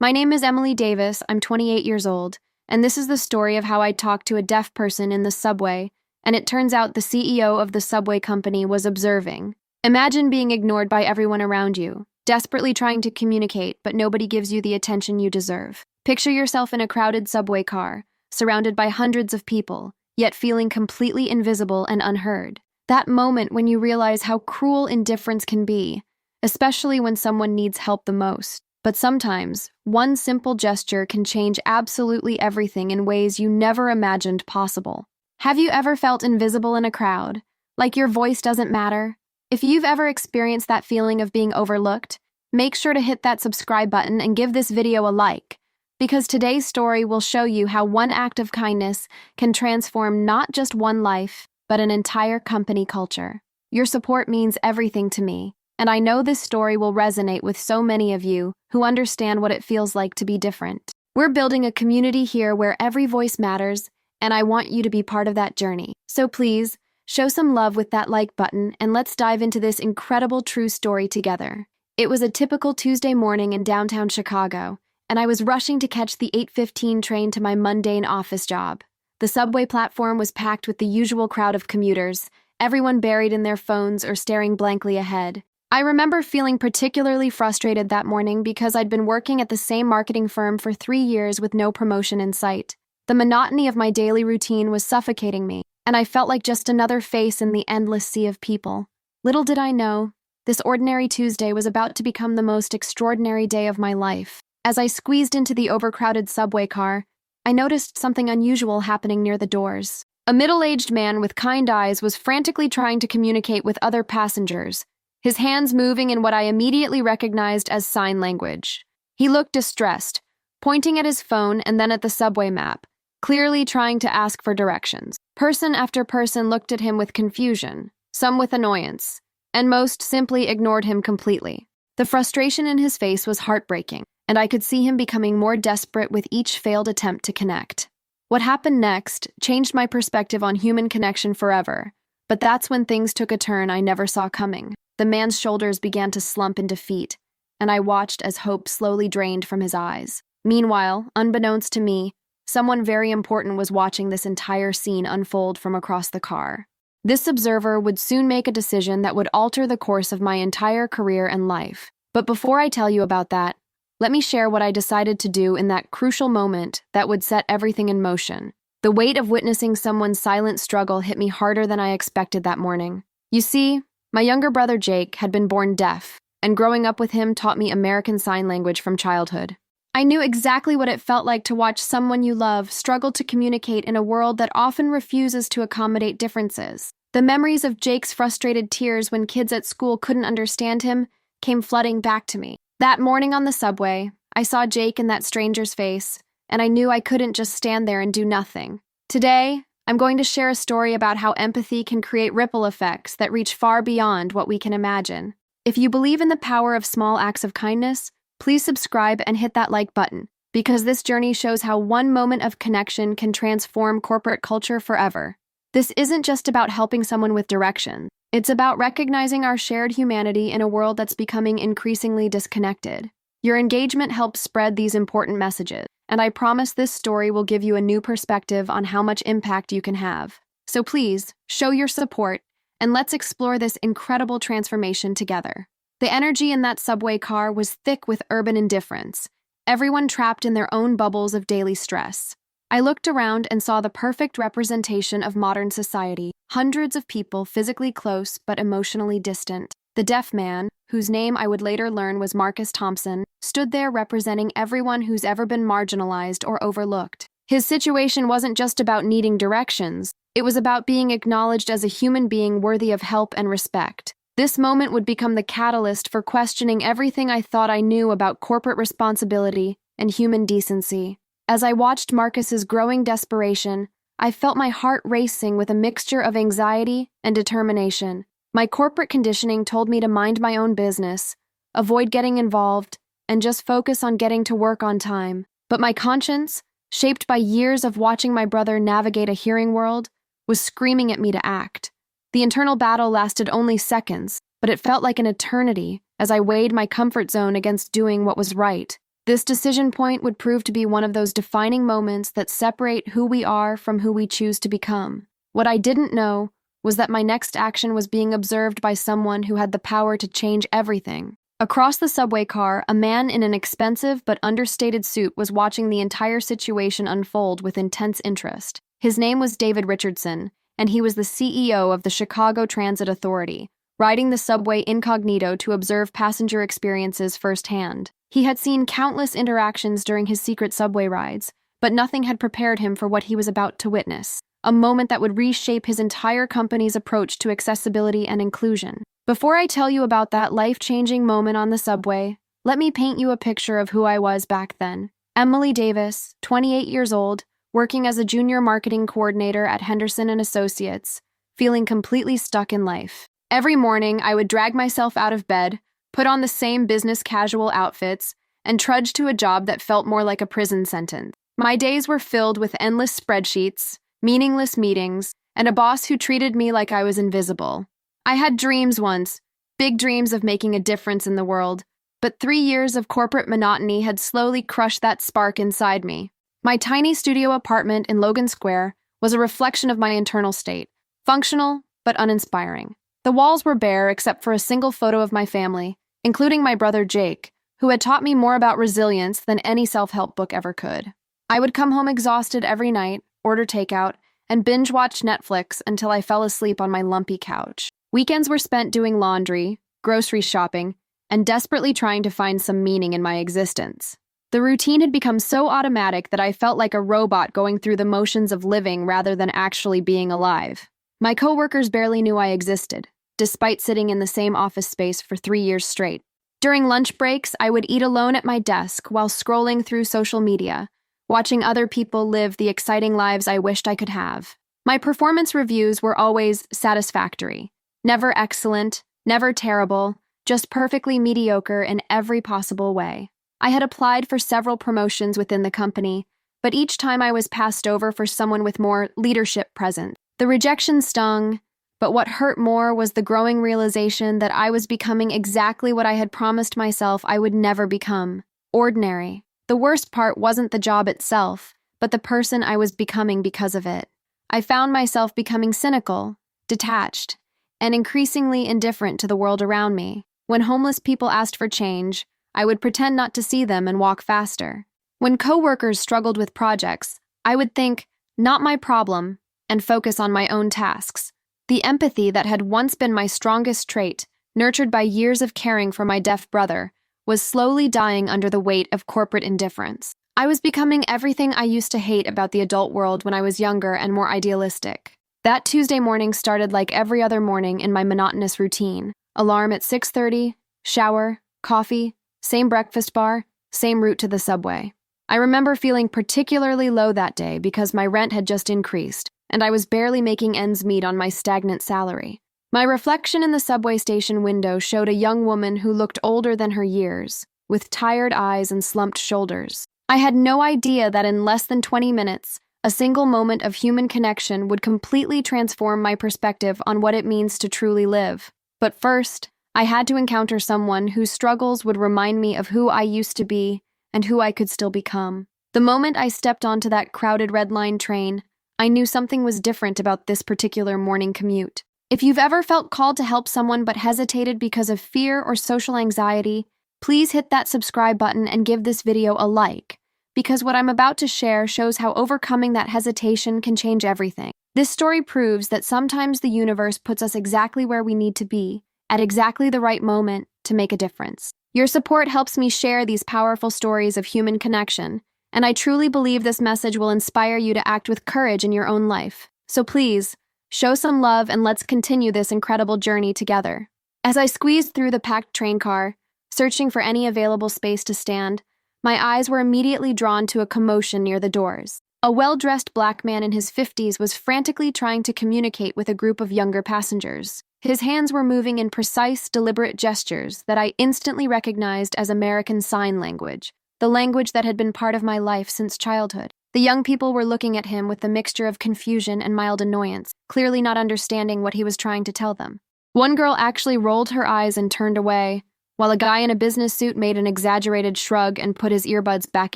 My name is Emily Davis, I'm 28 years old, and this is the story of how I talked to a deaf person in the subway, and it turns out the CEO of the subway company was observing. Imagine being ignored by everyone around you, desperately trying to communicate, but nobody gives you the attention you deserve. Picture yourself in a crowded subway car, surrounded by hundreds of people, yet feeling completely invisible and unheard. That moment when you realize how cruel indifference can be, especially when someone needs help the most. But sometimes, one simple gesture can change absolutely everything in ways you never imagined possible. Have you ever felt invisible in a crowd, like your voice doesn't matter? If you've ever experienced that feeling of being overlooked, make sure to hit that subscribe button and give this video a like, because today's story will show you how one act of kindness can transform not just one life, but an entire company culture. Your support means everything to me, and I know this story will resonate with so many of you who understand what it feels like to be different. We're building a community here where every voice matters, and I want you to be part of that journey. So please, show some love with that like button, and let's dive into this incredible true story together. It was a typical Tuesday morning in downtown Chicago, and I was rushing to catch the 8:15 train to my mundane office job. The subway platform was packed with the usual crowd of commuters, everyone buried in their phones or staring blankly ahead. I remember feeling particularly frustrated that morning because I'd been working at the same marketing firm for 3 years with no promotion in sight. The monotony of my daily routine was suffocating me, and I felt like just another face in the endless sea of people. Little did I know, this ordinary Tuesday was about to become the most extraordinary day of my life. As I squeezed into the overcrowded subway car, I noticed something unusual happening near the doors. A middle-aged man with kind eyes was frantically trying to communicate with other passengers, his hands moving in what I immediately recognized as sign language. He looked distressed, pointing at his phone and then at the subway map, clearly trying to ask for directions. Person after person looked at him with confusion, some with annoyance, and most simply ignored him completely. The frustration in his face was heartbreaking, and I could see him becoming more desperate with each failed attempt to connect. What happened next changed my perspective on human connection forever, but that's when things took a turn I never saw coming. The man's shoulders began to slump in defeat, and I watched as hope slowly drained from his eyes. Meanwhile, unbeknownst to me, someone very important was watching this entire scene unfold from across the car. This observer would soon make a decision that would alter the course of my entire career and life. But before I tell you about that, let me share what I decided to do in that crucial moment that would set everything in motion. The weight of witnessing someone's silent struggle hit me harder than I expected that morning. You see, my younger brother Jake had been born deaf, and growing up with him taught me American Sign Language from childhood. I knew exactly what it felt like to watch someone you love struggle to communicate in a world that often refuses to accommodate differences. The memories of Jake's frustrated tears when kids at school couldn't understand him came flooding back to me. That morning on the subway, I saw Jake in that stranger's face, and I knew I couldn't just stand there and do nothing. Today, I'm going to share a story about how empathy can create ripple effects that reach far beyond what we can imagine. If you believe in the power of small acts of kindness, please subscribe and hit that like button, because this journey shows how one moment of connection can transform corporate culture forever. This isn't just about helping someone with direction. It's about recognizing our shared humanity in a world that's becoming increasingly disconnected. Your engagement helps spread these important messages, and I promise this story will give you a new perspective on how much impact you can have. So please, show your support, and let's explore this incredible transformation together. The energy in that subway car was thick with urban indifference, everyone trapped in their own bubbles of daily stress. I looked around and saw the perfect representation of modern society, hundreds of people physically close but emotionally distant. The deaf man, whose name I would later learn was Marcus Thompson, stood there representing everyone who's ever been marginalized or overlooked. His situation wasn't just about needing directions, it was about being acknowledged as a human being worthy of help and respect. This moment would become the catalyst for questioning everything I thought I knew about corporate responsibility and human decency. As I watched Marcus's growing desperation, I felt my heart racing with a mixture of anxiety and determination. My corporate conditioning told me to mind my own business, avoid getting involved, and just focus on getting to work on time. But my conscience, shaped by years of watching my brother navigate a hearing world, was screaming at me to act. The internal battle lasted only seconds, but it felt like an eternity as I weighed my comfort zone against doing what was right. This decision point would prove to be one of those defining moments that separate who we are from who we choose to become. What I didn't know was that my next action was being observed by someone who had the power to change everything. Across the subway car, a man in an expensive but understated suit was watching the entire situation unfold with intense interest. His name was David Richardson, and he was the CEO of the Chicago Transit Authority, riding the subway incognito to observe passenger experiences firsthand. He had seen countless interactions during his secret subway rides, but nothing had prepared him for what he was about to witness, a moment that would reshape his entire company's approach to accessibility and inclusion. Before I tell you about that life-changing moment on the subway, let me paint you a picture of who I was back then. Emily Davis, 28 years old, working as a junior marketing coordinator at Henderson & Associates, feeling completely stuck in life. Every morning, I would drag myself out of bed, put on the same business casual outfits, and trudge to a job that felt more like a prison sentence. My days were filled with endless spreadsheets, meaningless meetings, and a boss who treated me like I was invisible. I had dreams once, big dreams of making a difference in the world, but 3 years of corporate monotony had slowly crushed that spark inside me. My tiny studio apartment in Logan Square was a reflection of my internal state, functional but uninspiring. The walls were bare except for a single photo of my family, including my brother Jake, who had taught me more about resilience than any self-help book ever could. I would come home exhausted every night, order takeout, and binge-watch Netflix until I fell asleep on my lumpy couch. Weekends were spent doing laundry, grocery shopping, and desperately trying to find some meaning in my existence. The routine had become so automatic that I felt like a robot going through the motions of living rather than actually being alive. My coworkers barely knew I existed, despite sitting in the same office space for 3 years straight. During lunch breaks, I would eat alone at my desk while scrolling through social media, watching other people live the exciting lives I wished I could have. My performance reviews were always satisfactory. Never excellent, never terrible, just perfectly mediocre in every possible way. I had applied for several promotions within the company, but each time I was passed over for someone with more leadership presence. The rejection stung, but what hurt more was the growing realization that I was becoming exactly what I had promised myself I would never become: ordinary. The worst part wasn't the job itself, but the person I was becoming because of it. I found myself becoming cynical, detached, and increasingly indifferent to the world around me. When homeless people asked for change, I would pretend not to see them and walk faster. When coworkers struggled with projects, I would think, not my problem, and focus on my own tasks. The empathy that had once been my strongest trait, nurtured by years of caring for my deaf brother, was slowly dying under the weight of corporate indifference. I was becoming everything I used to hate about the adult world when I was younger and more idealistic. That Tuesday morning started like every other morning in my monotonous routine. Alarm at 6:30, shower, coffee, same breakfast bar, same route to the subway. I remember feeling particularly low that day because my rent had just increased, and I was barely making ends meet on my stagnant salary. My reflection in the subway station window showed a young woman who looked older than her years, with tired eyes and slumped shoulders. I had no idea that in less than 20 minutes, a single moment of human connection would completely transform my perspective on what it means to truly live. But first, I had to encounter someone whose struggles would remind me of who I used to be and who I could still become. The moment I stepped onto that crowded Red Line train, I knew something was different about this particular morning commute. If you've ever felt called to help someone but hesitated because of fear or social anxiety, please hit that subscribe button and give this video a like, because what I'm about to share shows how overcoming that hesitation can change everything. This story proves that sometimes the universe puts us exactly where we need to be, at exactly the right moment, to make a difference. Your support helps me share these powerful stories of human connection, and I truly believe this message will inspire you to act with courage in your own life. So please, show some love and let's continue this incredible journey together. As I squeezed through the packed train car, searching for any available space to stand, my eyes were immediately drawn to a commotion near the doors. A well-dressed black man in his 50s was frantically trying to communicate with a group of younger passengers. His hands were moving in precise, deliberate gestures that I instantly recognized as American Sign Language, the language that had been part of my life since childhood. The young people were looking at him with a mixture of confusion and mild annoyance, clearly not understanding what he was trying to tell them. One girl actually rolled her eyes and turned away, while a guy in a business suit made an exaggerated shrug and put his earbuds back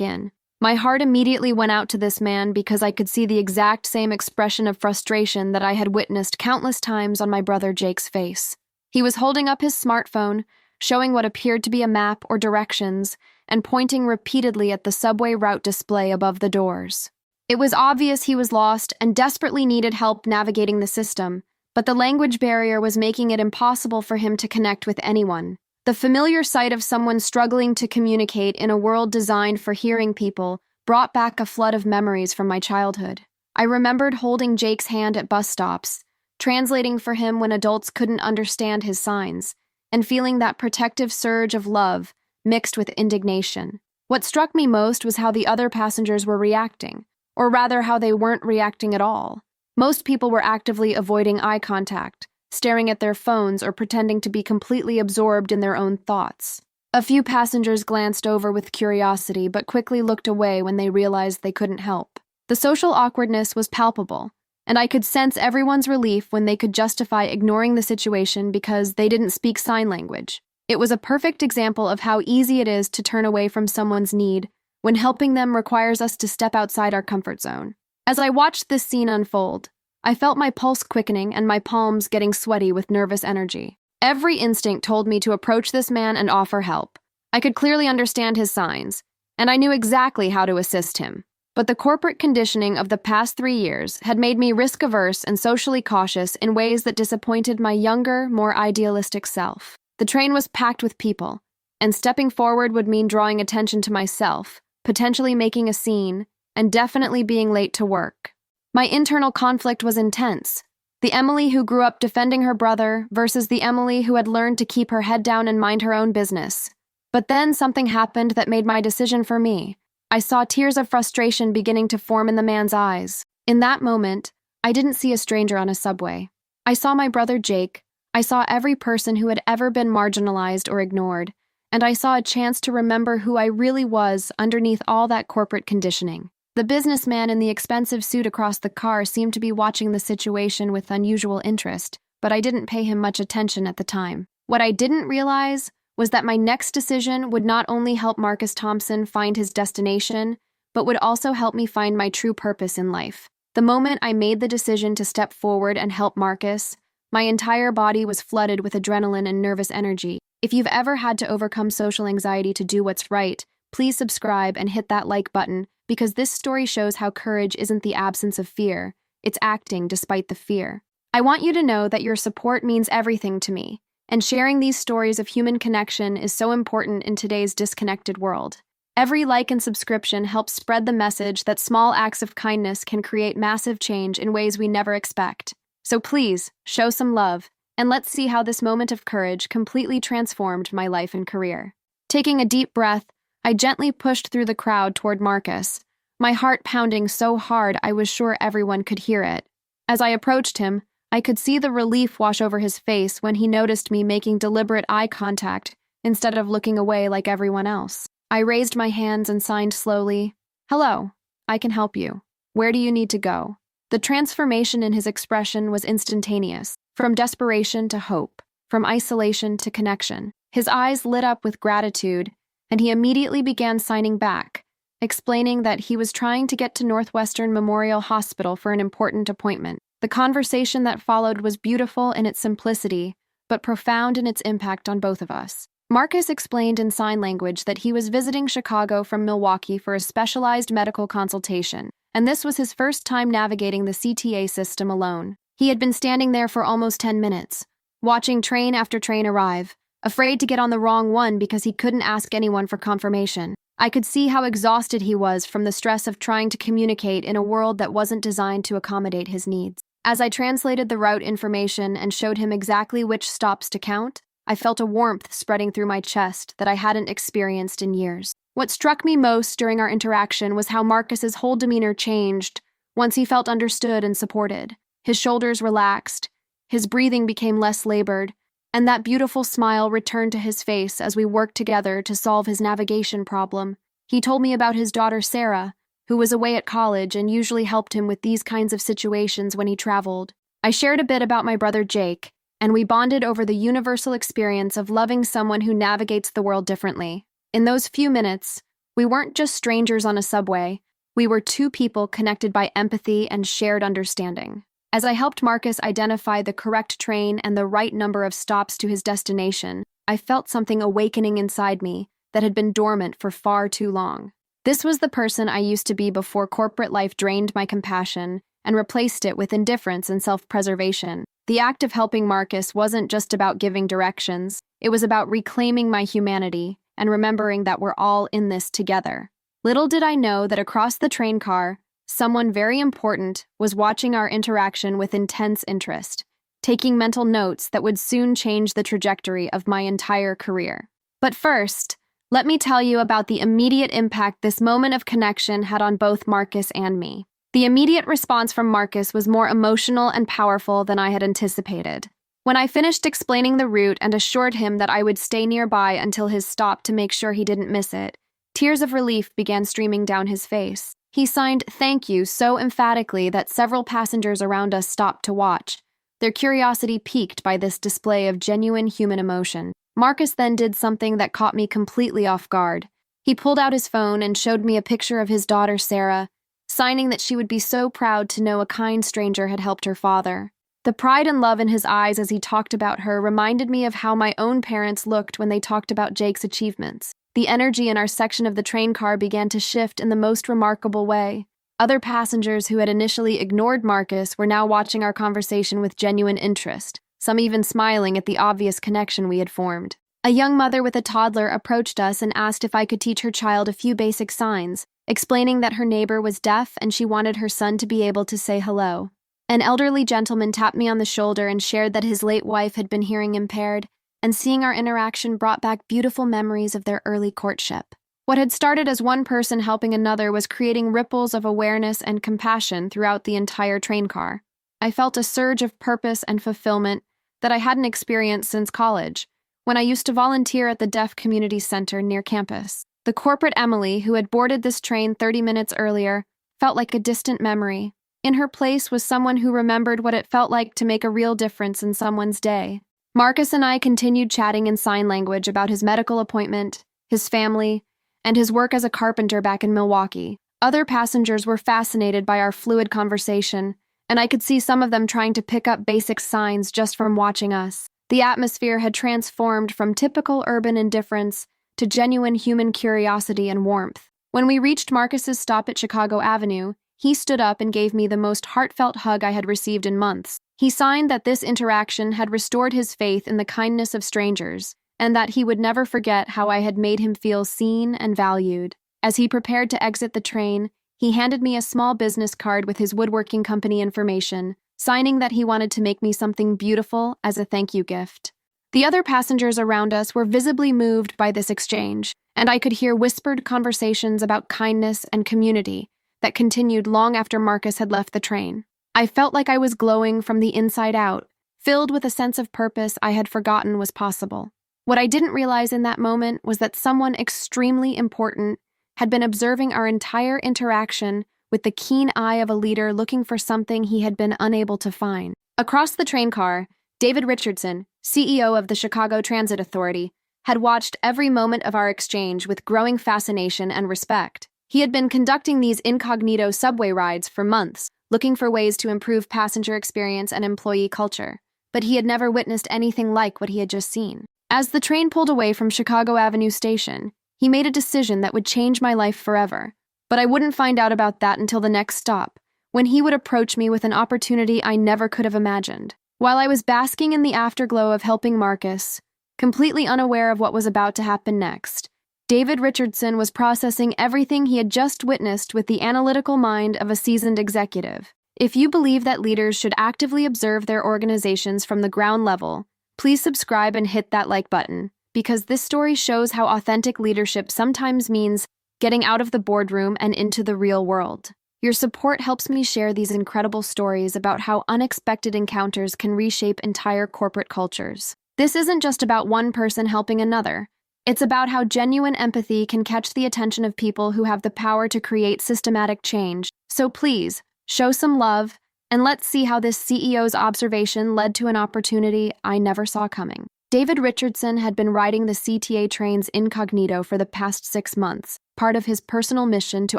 in. My heart immediately went out to this man because I could see the exact same expression of frustration that I had witnessed countless times on my brother Jake's face. He was holding up his smartphone, showing what appeared to be a map or directions, and pointing repeatedly at the subway route display above the doors. It was obvious he was lost and desperately needed help navigating the system, but the language barrier was making it impossible for him to connect with anyone. The familiar sight of someone struggling to communicate in a world designed for hearing people brought back a flood of memories from my childhood. I remembered holding Jake's hand at bus stops, translating for him when adults couldn't understand his signs, and feeling that protective surge of love mixed with indignation. What struck me most was how the other passengers were reacting, or rather how they weren't reacting at all. Most people were actively avoiding eye contact, staring at their phones or pretending to be completely absorbed in their own thoughts. A few passengers glanced over with curiosity but quickly looked away when they realized they couldn't help. The social awkwardness was palpable, and I could sense everyone's relief when they could justify ignoring the situation because they didn't speak sign language. It was a perfect example of how easy it is to turn away from someone's need when helping them requires us to step outside our comfort zone. As I watched this scene unfold, I felt my pulse quickening and my palms getting sweaty with nervous energy. Every instinct told me to approach this man and offer help. I could clearly understand his signs, and I knew exactly how to assist him. But the corporate conditioning of the past 3 years had made me risk-averse and socially cautious in ways that disappointed my younger, more idealistic self. The train was packed with people, and stepping forward would mean drawing attention to myself, potentially making a scene, and definitely being late to work. My internal conflict was intense. The Emily who grew up defending her brother versus the Emily who had learned to keep her head down and mind her own business. But then something happened that made my decision for me. I saw tears of frustration beginning to form in the man's eyes. In that moment, I didn't see a stranger on a subway. I saw my brother Jake. I saw every person who had ever been marginalized or ignored, and I saw a chance to remember who I really was underneath all that corporate conditioning. The businessman in the expensive suit across the car seemed to be watching the situation with unusual interest, but I didn't pay him much attention at the time. What I didn't realize was that my next decision would not only help Marcus Thompson find his destination, but would also help me find my true purpose in life. The moment I made the decision to step forward and help Marcus, my entire body was flooded with adrenaline and nervous energy. If you've ever had to overcome social anxiety to do what's right, please subscribe and hit that like button, because this story shows how courage isn't the absence of fear, it's acting despite the fear. I want you to know that your support means everything to me, and sharing these stories of human connection is so important in today's disconnected world. Every like and subscription helps spread the message that small acts of kindness can create massive change in ways we never expect. So please, show some love, and let's see how this moment of courage completely transformed my life and career. Taking a deep breath, I gently pushed through the crowd toward Marcus, my heart pounding so hard I was sure everyone could hear it. As I approached him, I could see the relief wash over his face when he noticed me making deliberate eye contact instead of looking away like everyone else. I raised my hands and signed slowly, "Hello, I can help you. Where do you need to go?" The transformation in his expression was instantaneous, from desperation to hope, from isolation to connection. His eyes lit up with gratitude, and he immediately began signing back, explaining that he was trying to get to Northwestern Memorial Hospital for an important appointment. The conversation that followed was beautiful in its simplicity, but profound in its impact on both of us. Marcus explained in sign language that he was visiting Chicago from Milwaukee for a specialized medical consultation, and this was his first time navigating the CTA system alone. He had been standing there for almost 10 minutes, watching train after train arrive, afraid to get on the wrong one because he couldn't ask anyone for confirmation. I could see how exhausted he was from the stress of trying to communicate in a world that wasn't designed to accommodate his needs. As I translated the route information and showed him exactly which stops to count, I felt a warmth spreading through my chest that I hadn't experienced in years. What struck me most during our interaction was how Marcus's whole demeanor changed once he felt understood and supported. His shoulders relaxed, his breathing became less labored, and that beautiful smile returned to his face as we worked together to solve his navigation problem. He told me about his daughter Sarah, who was away at college and usually helped him with these kinds of situations when he traveled. I shared a bit about my brother Jake, and we bonded over the universal experience of loving someone who navigates the world differently. In those few minutes, we weren't just strangers on a subway, we were two people connected by empathy and shared understanding. As I helped Marcus identify the correct train and the right number of stops to his destination, I felt something awakening inside me that had been dormant for far too long. This was the person I used to be before corporate life drained my compassion and replaced it with indifference and self-preservation. The act of helping Marcus wasn't just about giving directions, it was about reclaiming my humanity and remembering that we're all in this together. Little did I know that across the train car, someone very important was watching our interaction with intense interest, taking mental notes that would soon change the trajectory of my entire career. But first, let me tell you about the immediate impact this moment of connection had on both Marcus and me. The immediate response from Marcus was more emotional and powerful than I had anticipated. When I finished explaining the route and assured him that I would stay nearby until his stop to make sure he didn't miss it, tears of relief began streaming down his face. He signed "thank you" so emphatically that several passengers around us stopped to watch, their curiosity piqued by this display of genuine human emotion. Marcus then did something that caught me completely off guard. He pulled out his phone and showed me a picture of his daughter, Sarah, signing that she would be so proud to know a kind stranger had helped her father. The pride and love in his eyes as he talked about her reminded me of how my own parents looked when they talked about Jake's achievements. The energy in our section of the train car began to shift in the most remarkable way. Other passengers who had initially ignored Marcus were now watching our conversation with genuine interest, some even smiling at the obvious connection we had formed. A young mother with a toddler approached us and asked if I could teach her child a few basic signs, explaining that her neighbor was deaf and she wanted her son to be able to say hello. An elderly gentleman tapped me on the shoulder and shared that his late wife had been hearing impaired, and seeing our interaction brought back beautiful memories of their early courtship. What had started as one person helping another was creating ripples of awareness and compassion throughout the entire train car. I felt a surge of purpose and fulfillment that I hadn't experienced since college, when I used to volunteer at the Deaf Community Center near campus. The corporate Emily, who had boarded this train 30 minutes earlier, felt like a distant memory. In her place was someone who remembered what it felt like to make a real difference in someone's day. Marcus and I continued chatting in sign language about his medical appointment, his family, and his work as a carpenter back in Milwaukee. Other passengers were fascinated by our fluid conversation, and I could see some of them trying to pick up basic signs just from watching us. The atmosphere had transformed from typical urban indifference to genuine human curiosity and warmth. When we reached Marcus's stop at Chicago Avenue, he stood up and gave me the most heartfelt hug I had received in months. He signed that this interaction had restored his faith in the kindness of strangers, and that he would never forget how I had made him feel seen and valued. As he prepared to exit the train, he handed me a small business card with his woodworking company information, signing that he wanted to make me something beautiful as a thank you gift. The other passengers around us were visibly moved by this exchange, and I could hear whispered conversations about kindness and community that continued long after Marcus had left the train. I felt like I was glowing from the inside out, filled with a sense of purpose I had forgotten was possible. What I didn't realize in that moment was that someone extremely important had been observing our entire interaction with the keen eye of a leader looking for something he had been unable to find. Across the train car, David Richardson, CEO of the Chicago Transit Authority, had watched every moment of our exchange with growing fascination and respect. He had been conducting these incognito subway rides for months, looking for ways to improve passenger experience and employee culture, but he had never witnessed anything like what he had just seen. As the train pulled away from Chicago Avenue Station, he made a decision that would change my life forever. But I wouldn't find out about that until the next stop, when he would approach me with an opportunity I never could have imagined. While I was basking in the afterglow of helping Marcus, completely unaware of what was about to happen next, David Richardson was processing everything he had just witnessed with the analytical mind of a seasoned executive. If you believe that leaders should actively observe their organizations from the ground level, please subscribe and hit that like button, because this story shows how authentic leadership sometimes means getting out of the boardroom and into the real world. Your support helps me share these incredible stories about how unexpected encounters can reshape entire corporate cultures. This isn't just about one person helping another. It's about how genuine empathy can catch the attention of people who have the power to create systematic change. So please, show some love And let's see how this CEO's observation led to an opportunity I never saw coming. David Richardson had been riding the CTA trains incognito for the past 6 months, part of his personal mission to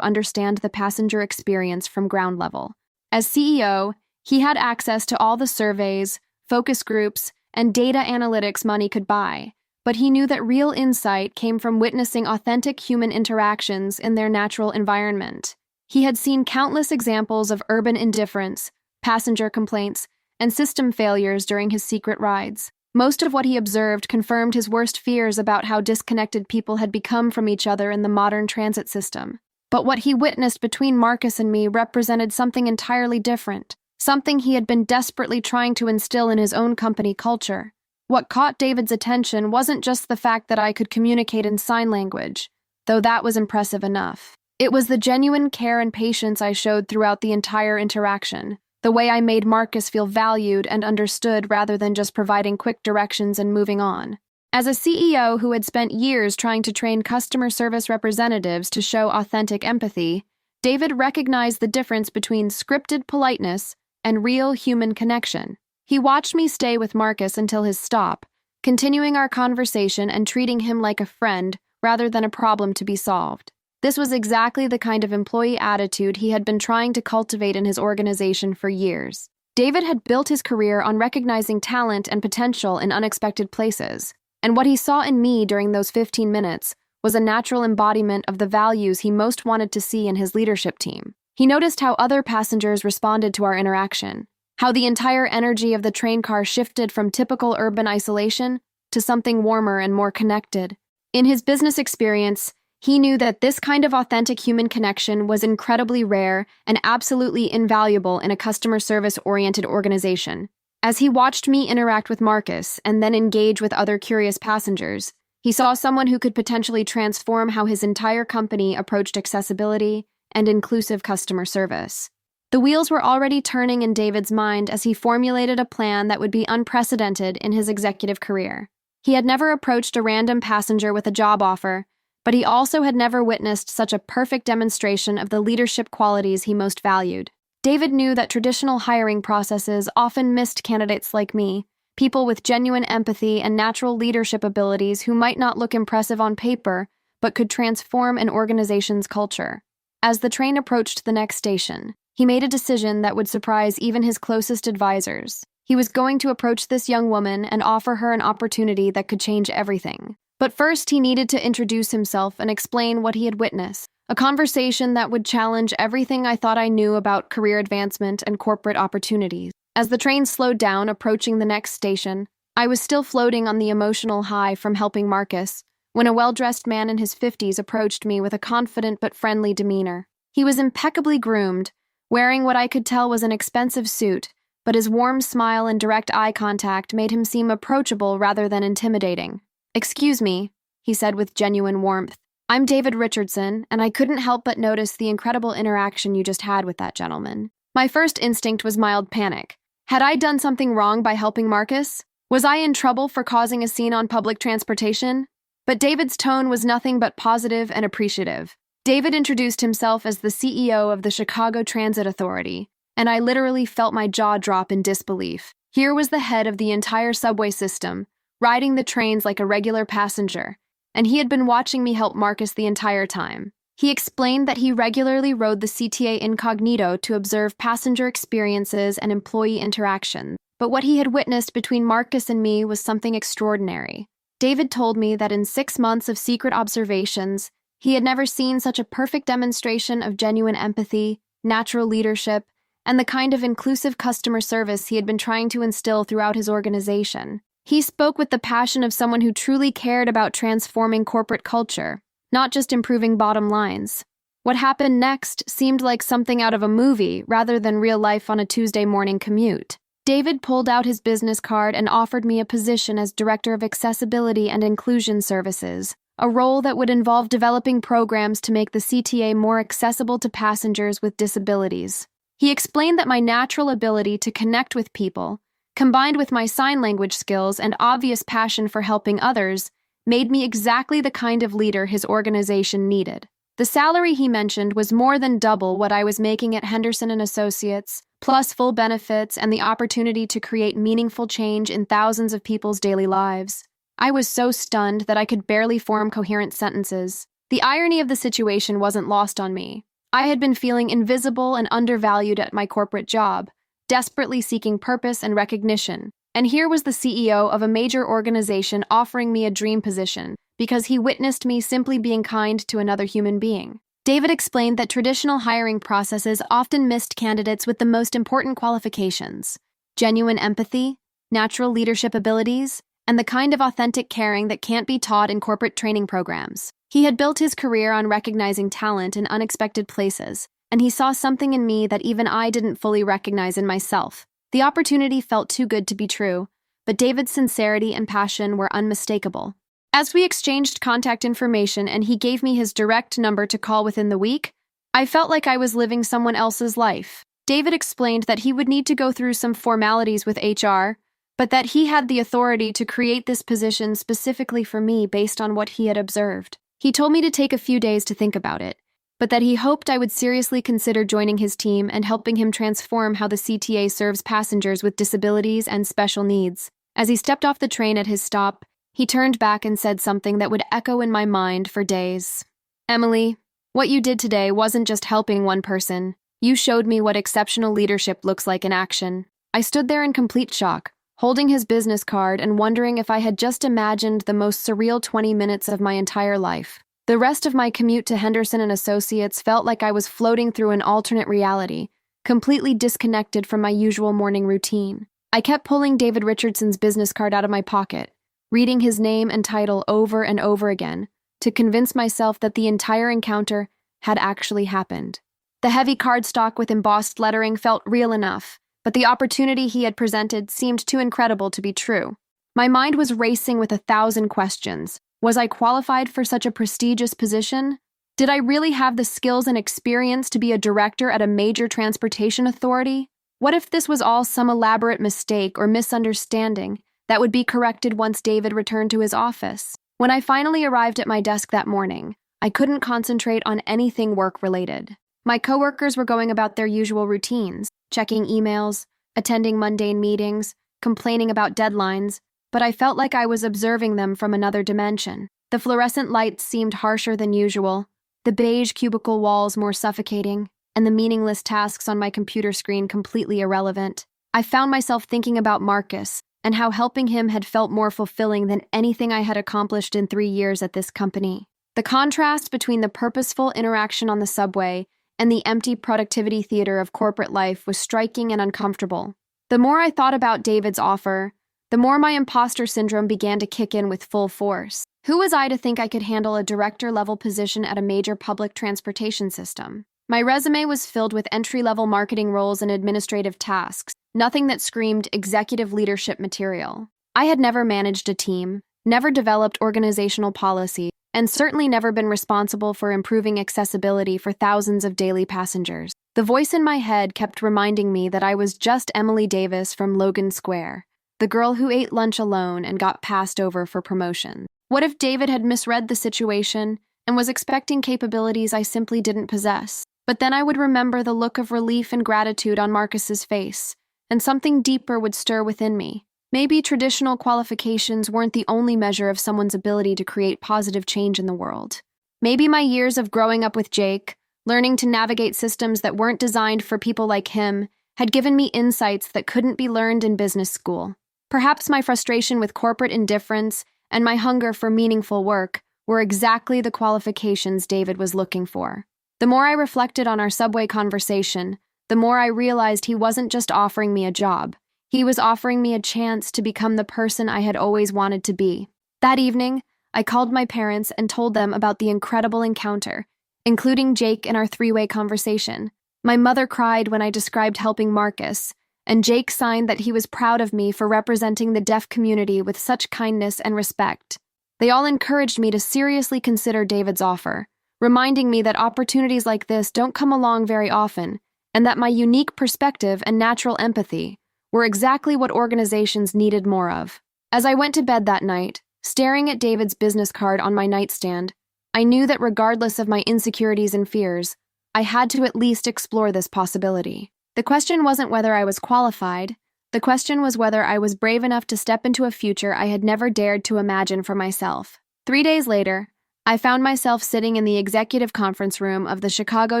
understand the passenger experience from ground level. As CEO, he had access to all the surveys, focus groups, and data analytics money could buy, but he knew that real insight came from witnessing authentic human interactions in their natural environment. He had seen countless examples of urban indifference, passenger complaints, and system failures during his secret rides. Most of what he observed confirmed his worst fears about how disconnected people had become from each other in the modern transit system. But what he witnessed between Marcus and me represented something entirely different, something he had been desperately trying to instill in his own company culture. What caught David's attention wasn't just the fact that I could communicate in sign language, though that was impressive enough. It was the genuine care and patience I showed throughout the entire interaction, the way I made Marcus feel valued and understood rather than just providing quick directions and moving on. As a CEO who had spent years trying to train customer service representatives to show authentic empathy, David recognized the difference between scripted politeness and real human connection. He watched me stay with Marcus until his stop, continuing our conversation and treating him like a friend rather than a problem to be solved. This was exactly the kind of employee attitude he had been trying to cultivate in his organization for years. David had built his career on recognizing talent and potential in unexpected places, and what he saw in me during those 15 minutes was a natural embodiment of the values he most wanted to see in his leadership team. He noticed how other passengers responded to our interaction, how the entire energy of the train car shifted from typical urban isolation to something warmer and more connected. In his business experience, he knew that this kind of authentic human connection was incredibly rare and absolutely invaluable in a customer service-oriented organization. As he watched me interact with Marcus and then engage with other curious passengers, he saw someone who could potentially transform how his entire company approached accessibility and inclusive customer service. The wheels were already turning in David's mind as he formulated a plan that would be unprecedented in his executive career. He had never approached a random passenger with a job offer, but he also had never witnessed such a perfect demonstration of the leadership qualities he most valued. David knew that traditional hiring processes often missed candidates like me, people with genuine empathy and natural leadership abilities who might not look impressive on paper, but could transform an organization's culture. As the train approached the next station, he made a decision that would surprise even his closest advisors. He was going to approach this young woman and offer her an opportunity that could change everything. But first, he needed to introduce himself and explain what he had witnessed, a conversation that would challenge everything I thought I knew about career advancement and corporate opportunities. As the train slowed down, approaching the next station, I was still floating on the emotional high from helping Marcus, when a well-dressed man in his 50s approached me with a confident but friendly demeanor. He was impeccably groomed, wearing what I could tell was an expensive suit, but his warm smile and direct eye contact made him seem approachable rather than intimidating. "Excuse me," he said with genuine warmth. "I'm David Richardson, and I couldn't help but notice the incredible interaction you just had with that gentleman." My first instinct was mild panic. Had I done something wrong by helping Marcus? Was I in trouble for causing a scene on public transportation? But David's tone was nothing but positive and appreciative. David introduced himself as the CEO of the Chicago Transit Authority, and I literally felt my jaw drop in disbelief. Here was the head of the entire subway system, riding the trains like a regular passenger, and he had been watching me help Marcus the entire time. He explained that he regularly rode the CTA incognito to observe passenger experiences and employee interactions, but what he had witnessed between Marcus and me was something extraordinary. David told me that in 6 months of secret observations, he had never seen such a perfect demonstration of genuine empathy, natural leadership, and the kind of inclusive customer service he had been trying to instill throughout his organization. He spoke with the passion of someone who truly cared about transforming corporate culture, not just improving bottom lines. What happened next seemed like something out of a movie rather than real life on a Tuesday morning commute. David pulled out his business card and offered me a position as Director of Accessibility and Inclusion Services, a role that would involve developing programs to make the CTA more accessible to passengers with disabilities. He explained that my natural ability to connect with people, combined with my sign language skills and obvious passion for helping others, made me exactly the kind of leader his organization needed. The salary he mentioned was more than double what I was making at Henderson & Associates, plus full benefits and the opportunity to create meaningful change in thousands of people's daily lives. I was so stunned that I could barely form coherent sentences. The irony of the situation wasn't lost on me. I had been feeling invisible and undervalued at my corporate job, desperately seeking purpose and recognition. And here was the CEO of a major organization offering me a dream position because he witnessed me simply being kind to another human being. David explained that traditional hiring processes often missed candidates with the most important qualifications: genuine empathy, natural leadership abilities, and the kind of authentic caring that can't be taught in corporate training programs. He had built his career on recognizing talent in unexpected places, and he saw something in me that even I didn't fully recognize in myself. The opportunity felt too good to be true, but David's sincerity and passion were unmistakable. As we exchanged contact information and he gave me his direct number to call within the week, I felt like I was living someone else's life. David explained that he would need to go through some formalities with HR, but that he had the authority to create this position specifically for me based on what he had observed. He told me to take a few days to think about it, but that he hoped I would seriously consider joining his team and helping him transform how the CTA serves passengers with disabilities and special needs. As he stepped off the train at his stop, he turned back and said something that would echo in my mind for days. "Emily, what you did today wasn't just helping one person. You showed me what exceptional leadership looks like in action." I stood there in complete shock, holding his business card and wondering if I had just imagined the most surreal 20 minutes of my entire life. The rest of my commute to Henderson and Associates felt like I was floating through an alternate reality, completely disconnected from my usual morning routine. I kept pulling David Richardson's business card out of my pocket, reading his name and title over and over again to convince myself that the entire encounter had actually happened. The heavy cardstock with embossed lettering felt real enough, but the opportunity he had presented seemed too incredible to be true. My mind was racing with 1,000 questions. Was I qualified for such a prestigious position? Did I really have the skills and experience to be a director at a major transportation authority? What if this was all some elaborate mistake or misunderstanding that would be corrected once David returned to his office? When I finally arrived at my desk that morning, I couldn't concentrate on anything work-related. My coworkers were going about their usual routines, checking emails, attending mundane meetings, complaining about deadlines, but I felt like I was observing them from another dimension. The fluorescent lights seemed harsher than usual, the beige cubicle walls more suffocating, and the meaningless tasks on my computer screen completely irrelevant. I found myself thinking about Marcus, and how helping him had felt more fulfilling than anything I had accomplished in 3 years at this company. The contrast between the purposeful interaction on the subway and the empty productivity theater of corporate life was striking and uncomfortable. The more I thought about David's offer, the more my imposter syndrome began to kick in with full force. Who was I to think I could handle a director-level position at a major public transportation system? My resume was filled with entry-level marketing roles and administrative tasks, nothing that screamed executive leadership material. I had never managed a team, never developed organizational policy, and certainly never been responsible for improving accessibility for thousands of daily passengers. The voice in my head kept reminding me that I was just Emily Davis from Logan Square, the girl who ate lunch alone and got passed over for promotion. What if David had misread the situation and was expecting capabilities I simply didn't possess? But then I would remember the look of relief and gratitude on Marcus's face, and something deeper would stir within me. Maybe traditional qualifications weren't the only measure of someone's ability to create positive change in the world. Maybe my years of growing up with Jake, learning to navigate systems that weren't designed for people like him, had given me insights that couldn't be learned in business school. Perhaps my frustration with corporate indifference and my hunger for meaningful work were exactly the qualifications David was looking for. The more I reflected on our subway conversation, the more I realized he wasn't just offering me a job. He was offering me a chance to become the person I had always wanted to be. That evening, I called my parents and told them about the incredible encounter, including Jake in our three-way conversation. My mother cried when I described helping Marcus, and Jake signed that he was proud of me for representing the deaf community with such kindness and respect. They all encouraged me to seriously consider David's offer, reminding me that opportunities like this don't come along very often, and that my unique perspective and natural empathy were exactly what organizations needed more of. As I went to bed that night, staring at David's business card on my nightstand, I knew that regardless of my insecurities and fears, I had to at least explore this possibility. The question wasn't whether I was qualified. The question was whether I was brave enough to step into a future I had never dared to imagine for myself. 3 days later, I found myself sitting in the executive conference room of the Chicago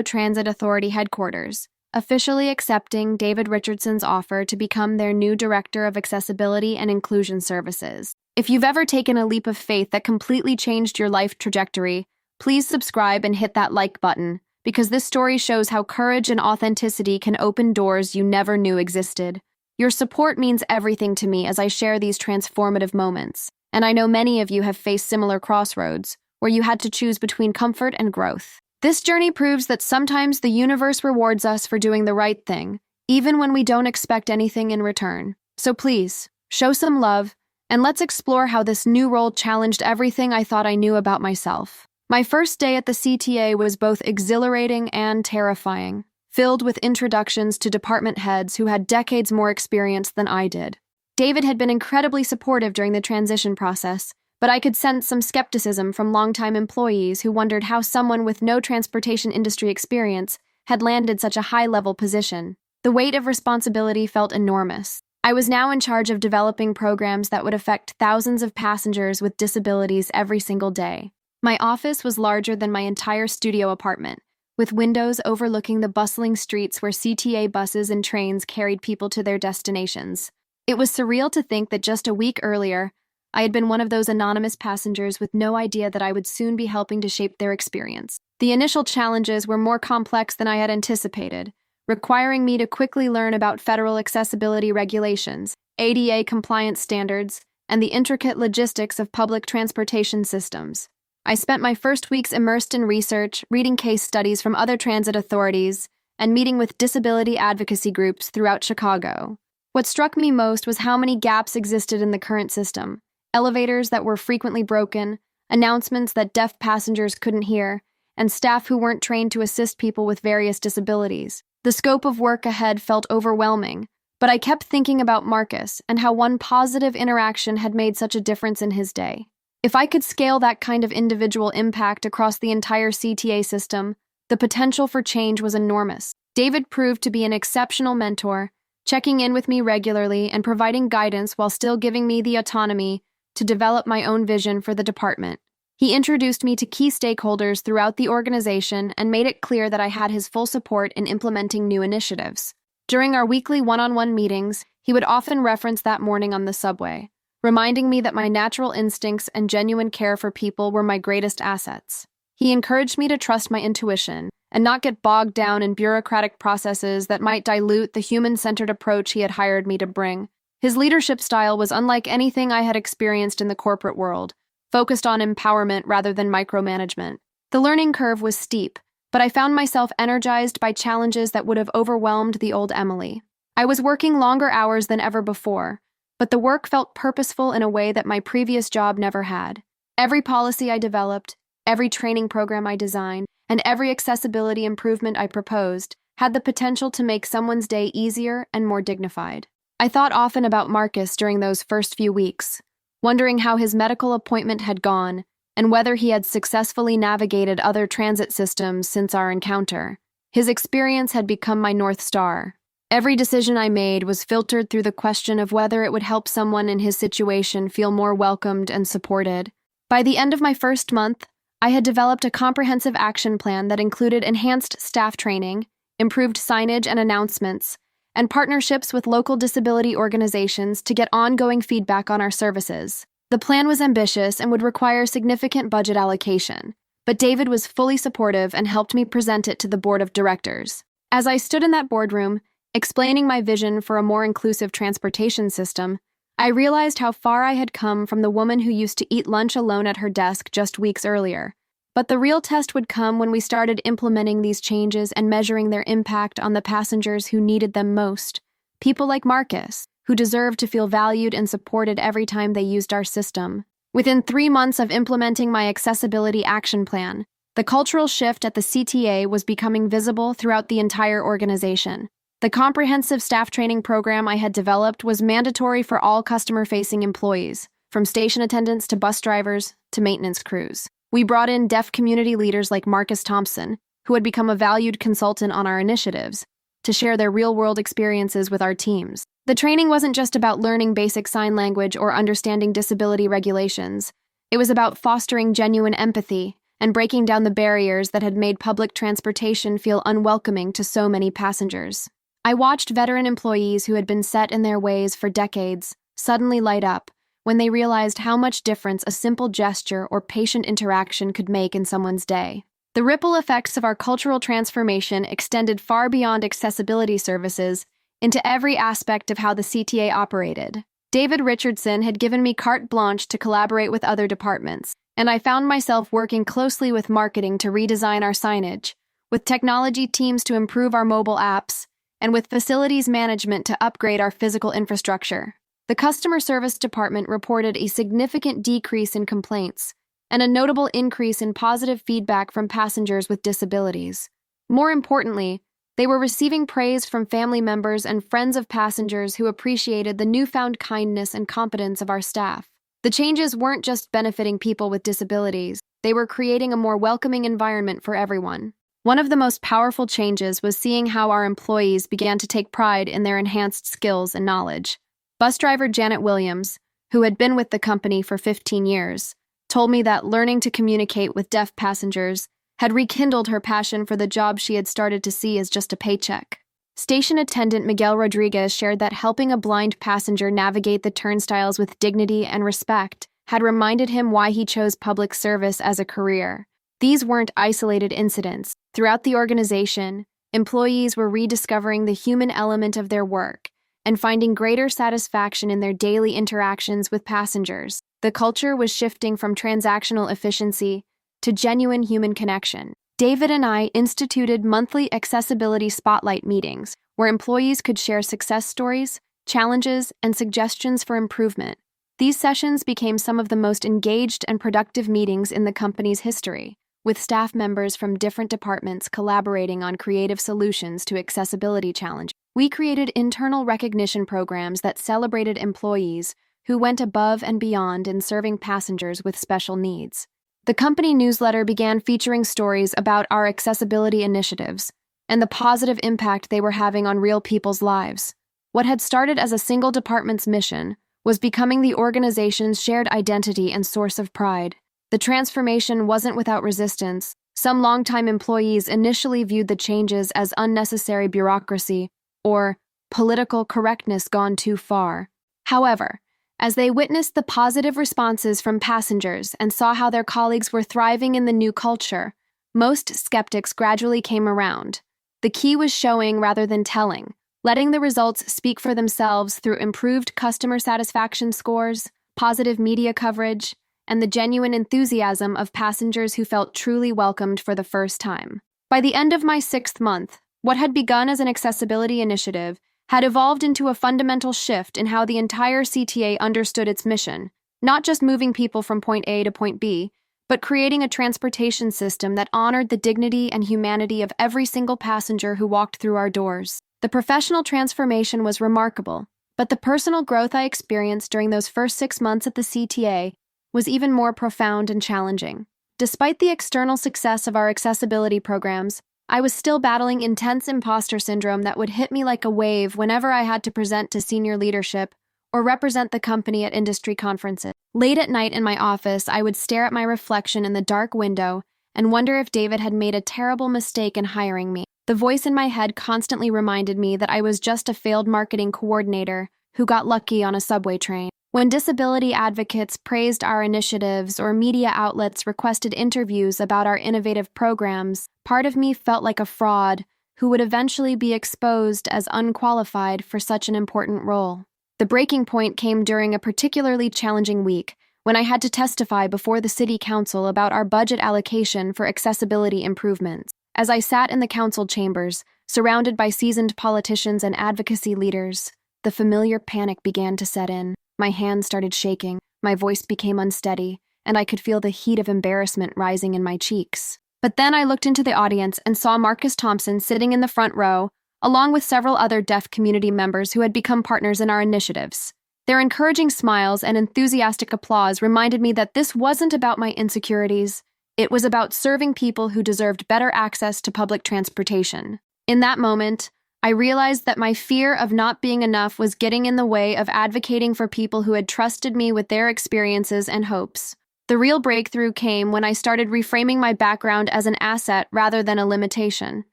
Transit Authority headquarters, officially accepting David Richardson's offer to become their new Director of Accessibility and Inclusion Services. If you've ever taken a leap of faith that completely changed your life trajectory, please subscribe and hit that like button, because this story shows how courage and authenticity can open doors you never knew existed. Your support means everything to me as I share these transformative moments, and I know many of you have faced similar crossroads, where you had to choose between comfort and growth. This journey proves that sometimes the universe rewards us for doing the right thing, even when we don't expect anything in return. So please, show some love, and let's explore how this new role challenged everything I thought I knew about myself. My first day at the CTA was both exhilarating and terrifying, filled with introductions to department heads who had decades more experience than I did. David had been incredibly supportive during the transition process, but I could sense some skepticism from longtime employees who wondered how someone with no transportation industry experience had landed such a high-level position. The weight of responsibility felt enormous. I was now in charge of developing programs that would affect thousands of passengers with disabilities every single day. My office was larger than my entire studio apartment, with windows overlooking the bustling streets where CTA buses and trains carried people to their destinations. It was surreal to think that just a week earlier, I had been one of those anonymous passengers with no idea that I would soon be helping to shape their experience. The initial challenges were more complex than I had anticipated, requiring me to quickly learn about federal accessibility regulations, ADA compliance standards, and the intricate logistics of public transportation systems. I spent my first weeks immersed in research, reading case studies from other transit authorities, and meeting with disability advocacy groups throughout Chicago. What struck me most was how many gaps existed in the current system: elevators that were frequently broken, announcements that deaf passengers couldn't hear, and staff who weren't trained to assist people with various disabilities. The scope of work ahead felt overwhelming, but I kept thinking about Marcus and how one positive interaction had made such a difference in his day. If I could scale that kind of individual impact across the entire CTA system, the potential for change was enormous. David proved to be an exceptional mentor, checking in with me regularly and providing guidance while still giving me the autonomy to develop my own vision for the department. He introduced me to key stakeholders throughout the organization and made it clear that I had his full support in implementing new initiatives. During our weekly one-on-one meetings, he would often reference that morning on the subway, reminding me that my natural instincts and genuine care for people were my greatest assets. He encouraged me to trust my intuition and not get bogged down in bureaucratic processes that might dilute the human-centered approach he had hired me to bring. His leadership style was unlike anything I had experienced in the corporate world, focused on empowerment rather than micromanagement. The learning curve was steep, but I found myself energized by challenges that would have overwhelmed the old Emily. I was working longer hours than ever before, but the work felt purposeful in a way that my previous job never had. Every policy I developed, every training program I designed, and every accessibility improvement I proposed had the potential to make someone's day easier and more dignified. I thought often about Marcus during those first few weeks, wondering how his medical appointment had gone and whether he had successfully navigated other transit systems since our encounter. His experience had become my North Star. Every decision I made was filtered through the question of whether it would help someone in his situation feel more welcomed and supported. By the end of my first month, I had developed a comprehensive action plan that included enhanced staff training, improved signage and announcements, and partnerships with local disability organizations to get ongoing feedback on our services. The plan was ambitious and would require significant budget allocation, but David was fully supportive and helped me present it to the board of directors. As I stood in that boardroom, explaining my vision for a more inclusive transportation system, I realized how far I had come from the woman who used to eat lunch alone at her desk just weeks earlier. But the real test would come when we started implementing these changes and measuring their impact on the passengers who needed them most. People like Marcus, who deserved to feel valued and supported every time they used our system. Within 3 months of implementing my accessibility action plan, the cultural shift at the CTA was becoming visible throughout the entire organization. The comprehensive staff training program I had developed was mandatory for all customer-facing employees, from station attendants to bus drivers to maintenance crews. We brought in deaf community leaders like Marcus Thompson, who had become a valued consultant on our initiatives, to share their real-world experiences with our teams. The training wasn't just about learning basic sign language or understanding disability regulations. It was about fostering genuine empathy and breaking down the barriers that had made public transportation feel unwelcoming to so many passengers. I watched veteran employees who had been set in their ways for decades suddenly light up when they realized how much difference a simple gesture or patient interaction could make in someone's day. The ripple effects of our cultural transformation extended far beyond accessibility services into every aspect of how the CTA operated. David Richardson had given me carte blanche to collaborate with other departments, and I found myself working closely with marketing to redesign our signage, with technology teams to improve our mobile apps, and with facilities management to upgrade our physical infrastructure. The customer service department reported a significant decrease in complaints and a notable increase in positive feedback from passengers with disabilities. More importantly, they were receiving praise from family members and friends of passengers who appreciated the newfound kindness and competence of our staff. The changes weren't just benefiting people with disabilities, they were creating a more welcoming environment for everyone. One of the most powerful changes was seeing how our employees began to take pride in their enhanced skills and knowledge. Bus driver Janet Williams, who had been with the company for 15 years, told me that learning to communicate with deaf passengers had rekindled her passion for the job she had started to see as just a paycheck. Station attendant Miguel Rodriguez shared that helping a blind passenger navigate the turnstiles with dignity and respect had reminded him why he chose public service as a career. These weren't isolated incidents. Throughout the organization, employees were rediscovering the human element of their work and finding greater satisfaction in their daily interactions with passengers. The culture was shifting from transactional efficiency to genuine human connection. David and I instituted monthly accessibility spotlight meetings where employees could share success stories, challenges, and suggestions for improvement. These sessions became some of the most engaged and productive meetings in the company's history, with staff members from different departments collaborating on creative solutions to accessibility challenges. We created internal recognition programs that celebrated employees who went above and beyond in serving passengers with special needs. The company newsletter began featuring stories about our accessibility initiatives and the positive impact they were having on real people's lives. What had started as a single department's mission was becoming the organization's shared identity and source of pride. The transformation wasn't without resistance. Some longtime employees initially viewed the changes as unnecessary bureaucracy or political correctness gone too far. However, as they witnessed the positive responses from passengers and saw how their colleagues were thriving in the new culture, most skeptics gradually came around. The key was showing rather than telling, letting the results speak for themselves through improved customer satisfaction scores, positive media coverage, and the genuine enthusiasm of passengers who felt truly welcomed for the first time. By the end of my 6th month, what had begun as an accessibility initiative had evolved into a fundamental shift in how the entire CTA understood its mission, not just moving people from point A to point B, but creating a transportation system that honored the dignity and humanity of every single passenger who walked through our doors. The professional transformation was remarkable, but the personal growth I experienced during those first 6 months at the CTA was even more profound and challenging. Despite the external success of our accessibility programs, I was still battling intense imposter syndrome that would hit me like a wave whenever I had to present to senior leadership or represent the company at industry conferences. Late at night in my office, I would stare at my reflection in the dark window and wonder if David had made a terrible mistake in hiring me. The voice in my head constantly reminded me that I was just a failed marketing coordinator who got lucky on a subway train. When disability advocates praised our initiatives or media outlets requested interviews about our innovative programs, part of me felt like a fraud who would eventually be exposed as unqualified for such an important role. The breaking point came during a particularly challenging week when I had to testify before the City Council about our budget allocation for accessibility improvements. As I sat in the council chambers, surrounded by seasoned politicians and advocacy leaders, the familiar panic began to set in. My hands started shaking, my voice became unsteady, and I could feel the heat of embarrassment rising in my cheeks. But then I looked into the audience and saw Marcus Thompson sitting in the front row, along with several other deaf community members who had become partners in our initiatives. Their encouraging smiles and enthusiastic applause reminded me that this wasn't about my insecurities. It was about serving people who deserved better access to public transportation. In that moment, I realized that my fear of not being enough was getting in the way of advocating for people who had trusted me with their experiences and hopes. The real breakthrough came when I started reframing my background as an asset rather than a limitation.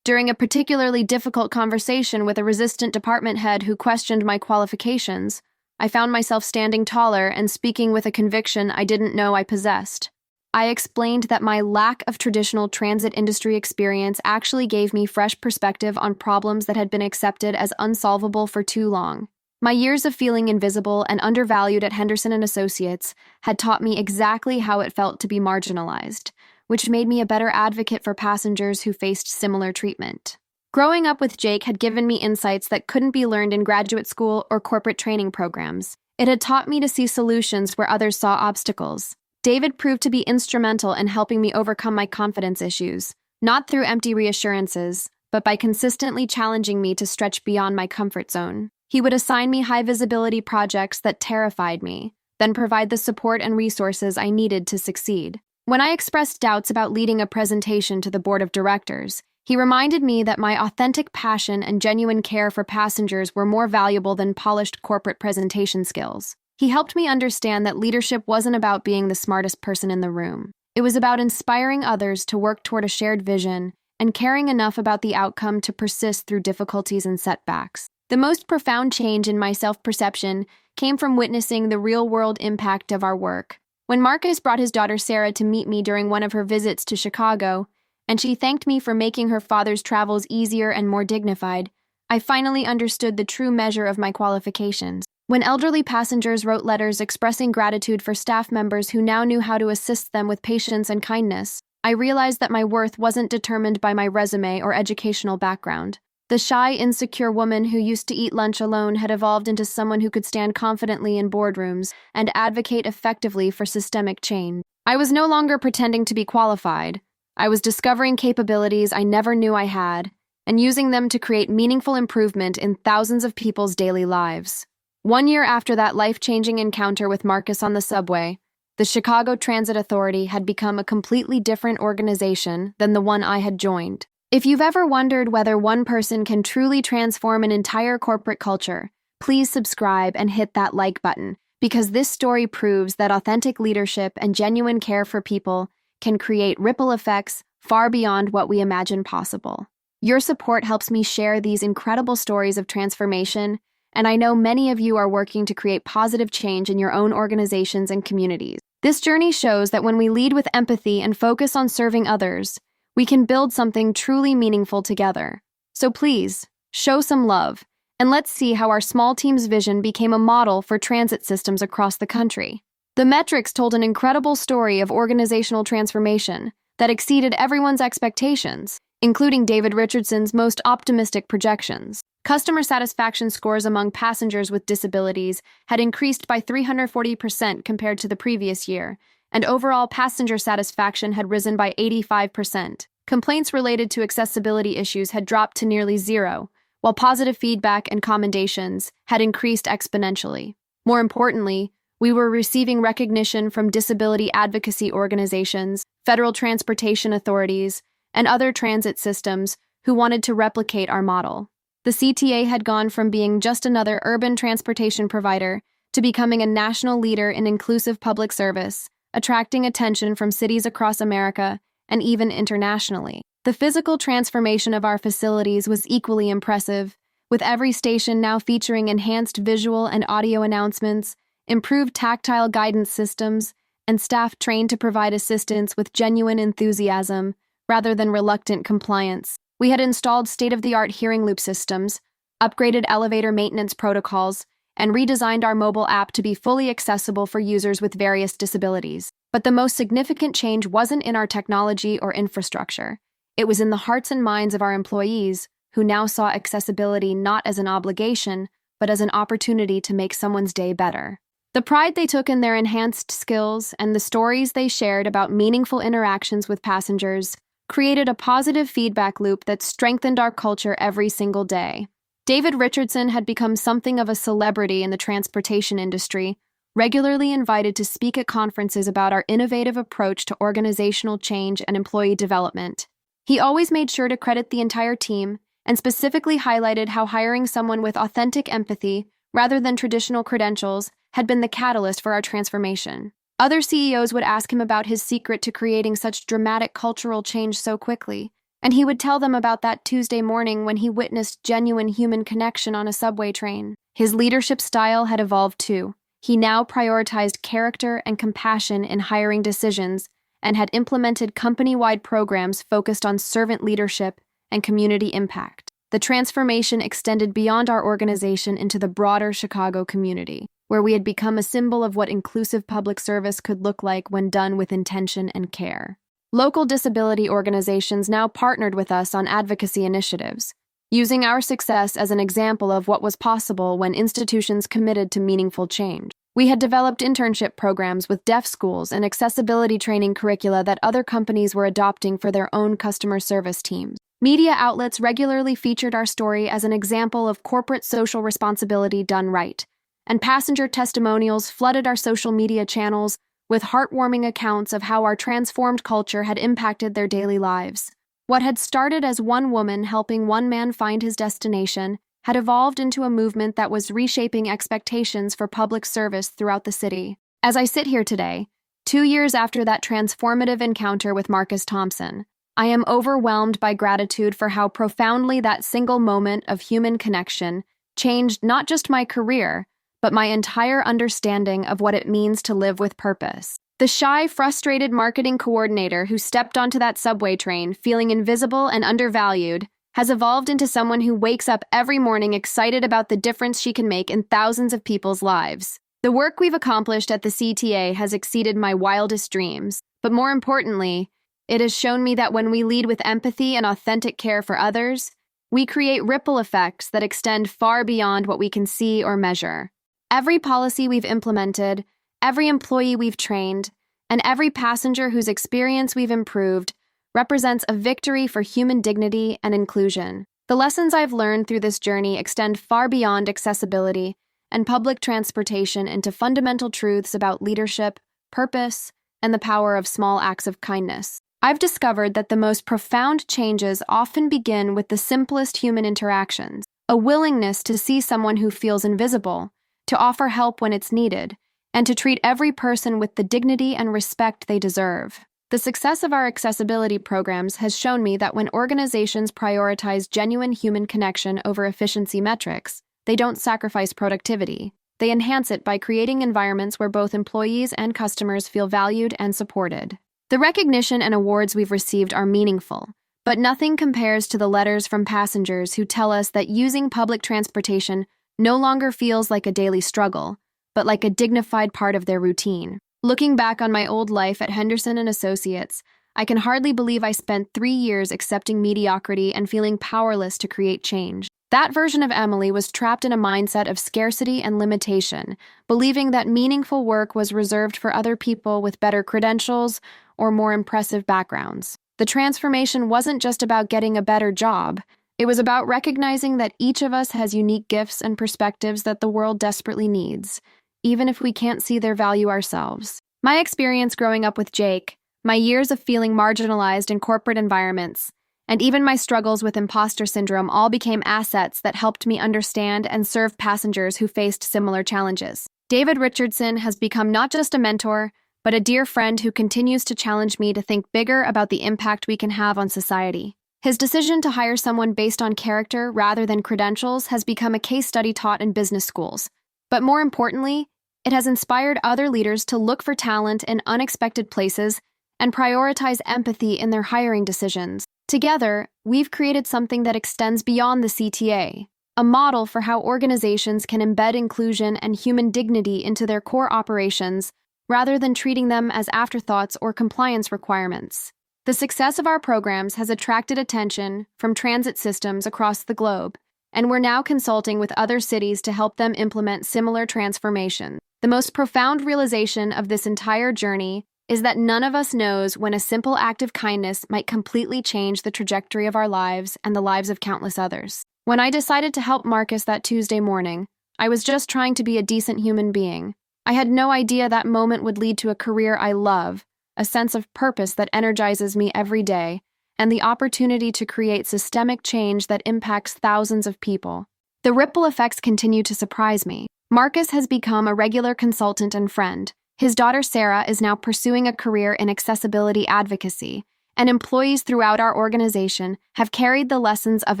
During a particularly difficult conversation with a resistant department head who questioned my qualifications, I found myself standing taller and speaking with a conviction I didn't know I possessed. I explained that my lack of traditional transit industry experience actually gave me fresh perspective on problems that had been accepted as unsolvable for too long. My years of feeling invisible and undervalued at Henderson & Associates had taught me exactly how it felt to be marginalized, which made me a better advocate for passengers who faced similar treatment. Growing up with Jake had given me insights that couldn't be learned in graduate school or corporate training programs. It had taught me to see solutions where others saw obstacles. David proved to be instrumental in helping me overcome my confidence issues, not through empty reassurances, but by consistently challenging me to stretch beyond my comfort zone. He would assign me high-visibility projects that terrified me, then provide the support and resources I needed to succeed. When I expressed doubts about leading a presentation to the board of directors, he reminded me that my authentic passion and genuine care for passengers were more valuable than polished corporate presentation skills. He helped me understand that leadership wasn't about being the smartest person in the room. It was about inspiring others to work toward a shared vision and caring enough about the outcome to persist through difficulties and setbacks. The most profound change in my self-perception came from witnessing the real-world impact of our work. When Marcus brought his daughter Sarah to meet me during one of her visits to Chicago, and she thanked me for making her father's travels easier and more dignified, I finally understood the true measure of my qualifications. When elderly passengers wrote letters expressing gratitude for staff members who now knew how to assist them with patience and kindness, I realized that my worth wasn't determined by my resume or educational background. The shy, insecure woman who used to eat lunch alone had evolved into someone who could stand confidently in boardrooms and advocate effectively for systemic change. I was no longer pretending to be qualified. I was discovering capabilities I never knew I had and using them to create meaningful improvement in thousands of people's daily lives. 1 year after that life-changing encounter with Marcus on the subway, the Chicago Transit Authority had become a completely different organization than the one I had joined. If you've ever wondered whether one person can truly transform an entire corporate culture, please subscribe and hit that like button, because this story proves that authentic leadership and genuine care for people can create ripple effects far beyond what we imagine possible. Your support helps me share these incredible stories of transformation, and I know many of you are working to create positive change in your own organizations and communities. This journey shows that when we lead with empathy and focus on serving others, we can build something truly meaningful together. So please, show some love, and let's see how our small team's vision became a model for transit systems across the country. The metrics told an incredible story of organizational transformation that exceeded everyone's expectations, including David Richardson's most optimistic projections. Customer satisfaction scores among passengers with disabilities had increased by 340% compared to the previous year, and overall passenger satisfaction had risen by 85%. Complaints related to accessibility issues had dropped to nearly zero, while positive feedback and commendations had increased exponentially. More importantly, we were receiving recognition from disability advocacy organizations, federal transportation authorities, and other transit systems who wanted to replicate our model. The CTA had gone from being just another urban transportation provider to becoming a national leader in inclusive public service, attracting attention from cities across America and even internationally. The physical transformation of our facilities was equally impressive, with every station now featuring enhanced visual and audio announcements, improved tactile guidance systems, and staff trained to provide assistance with genuine enthusiasm rather than reluctant compliance. We had installed state-of-the-art hearing loop systems, upgraded elevator maintenance protocols, and redesigned our mobile app to be fully accessible for users with various disabilities. But the most significant change wasn't in our technology or infrastructure. It was in the hearts and minds of our employees, who now saw accessibility not as an obligation, but as an opportunity to make someone's day better. The pride they took in their enhanced skills and the stories they shared about meaningful interactions with passengers created a positive feedback loop that strengthened our culture every single day. David Richardson had become something of a celebrity in the transportation industry, regularly invited to speak at conferences about our innovative approach to organizational change and employee development. He always made sure to credit the entire team, and specifically highlighted how hiring someone with authentic empathy, rather than traditional credentials, had been the catalyst for our transformation. Other CEOs would ask him about his secret to creating such dramatic cultural change so quickly, and he would tell them about that Tuesday morning when he witnessed genuine human connection on a subway train. His leadership style had evolved too. He now prioritized character and compassion in hiring decisions and had implemented company-wide programs focused on servant leadership and community impact. The transformation extended beyond our organization into the broader Chicago community, where we had become a symbol of what inclusive public service could look like when done with intention and care. Local disability organizations now partnered with us on advocacy initiatives, using our success as an example of what was possible when institutions committed to meaningful change. We had developed internship programs with deaf schools and accessibility training curricula that other companies were adopting for their own customer service teams. Media outlets regularly featured our story as an example of corporate social responsibility done right, and passenger testimonials flooded our social media channels with heartwarming accounts of how our transformed culture had impacted their daily lives. What had started as one woman helping one man find his destination had evolved into a movement that was reshaping expectations for public service throughout the city. As I sit here today, 2 years after that transformative encounter with Marcus Thompson, I am overwhelmed by gratitude for how profoundly that single moment of human connection changed not just my career, but my entire understanding of what it means to live with purpose. The shy, frustrated marketing coordinator who stepped onto that subway train feeling invisible and undervalued has evolved into someone who wakes up every morning excited about the difference she can make in thousands of people's lives. The work we've accomplished at the CTA has exceeded my wildest dreams, but more importantly, it has shown me that when we lead with empathy and authentic care for others, we create ripple effects that extend far beyond what we can see or measure. Every policy we've implemented, every employee we've trained, and every passenger whose experience we've improved represents a victory for human dignity and inclusion. The lessons I've learned through this journey extend far beyond accessibility and public transportation into fundamental truths about leadership, purpose, and the power of small acts of kindness. I've discovered that the most profound changes often begin with the simplest human interactions, a willingness to see someone who feels invisible, to offer help when it's needed, and to treat every person with the dignity and respect they deserve. The success of our accessibility programs has shown me that when organizations prioritize genuine human connection over efficiency metrics, they don't sacrifice productivity. They enhance it by creating environments where both employees and customers feel valued and supported. The recognition and awards we've received are meaningful, but nothing compares to the letters from passengers who tell us that using public transportation no longer feels like a daily struggle, but like a dignified part of their routine. Looking back on my old life at Henderson and Associates, I can hardly believe I spent 3 years accepting mediocrity and feeling powerless to create change. That version of Emily was trapped in a mindset of scarcity and limitation, believing that meaningful work was reserved for other people with better credentials or more impressive backgrounds. The transformation wasn't just about getting a better job. It was about recognizing that each of us has unique gifts and perspectives that the world desperately needs, even if we can't see their value ourselves. My experience growing up with Jake, my years of feeling marginalized in corporate environments, and even my struggles with imposter syndrome all became assets that helped me understand and serve passengers who faced similar challenges. David Richardson has become not just a mentor, but a dear friend who continues to challenge me to think bigger about the impact we can have on society. His decision to hire someone based on character rather than credentials has become a case study taught in business schools. But more importantly, it has inspired other leaders to look for talent in unexpected places and prioritize empathy in their hiring decisions. Together, we've created something that extends beyond the CTA, a model for how organizations can embed inclusion and human dignity into their core operations rather than treating them as afterthoughts or compliance requirements. The success of our programs has attracted attention from transit systems across the globe, and we're now consulting with other cities to help them implement similar transformations. The most profound realization of this entire journey is that none of us knows when a simple act of kindness might completely change the trajectory of our lives and the lives of countless others. When I decided to help Marcus that Tuesday morning, I was just trying to be a decent human being. I had no idea that moment would lead to a career I love, a sense of purpose that energizes me every day, and the opportunity to create systemic change that impacts thousands of people. The ripple effects continue to surprise me. Marcus has become a regular consultant and friend. His daughter Sarah is now pursuing a career in accessibility advocacy, and employees throughout our organization have carried the lessons of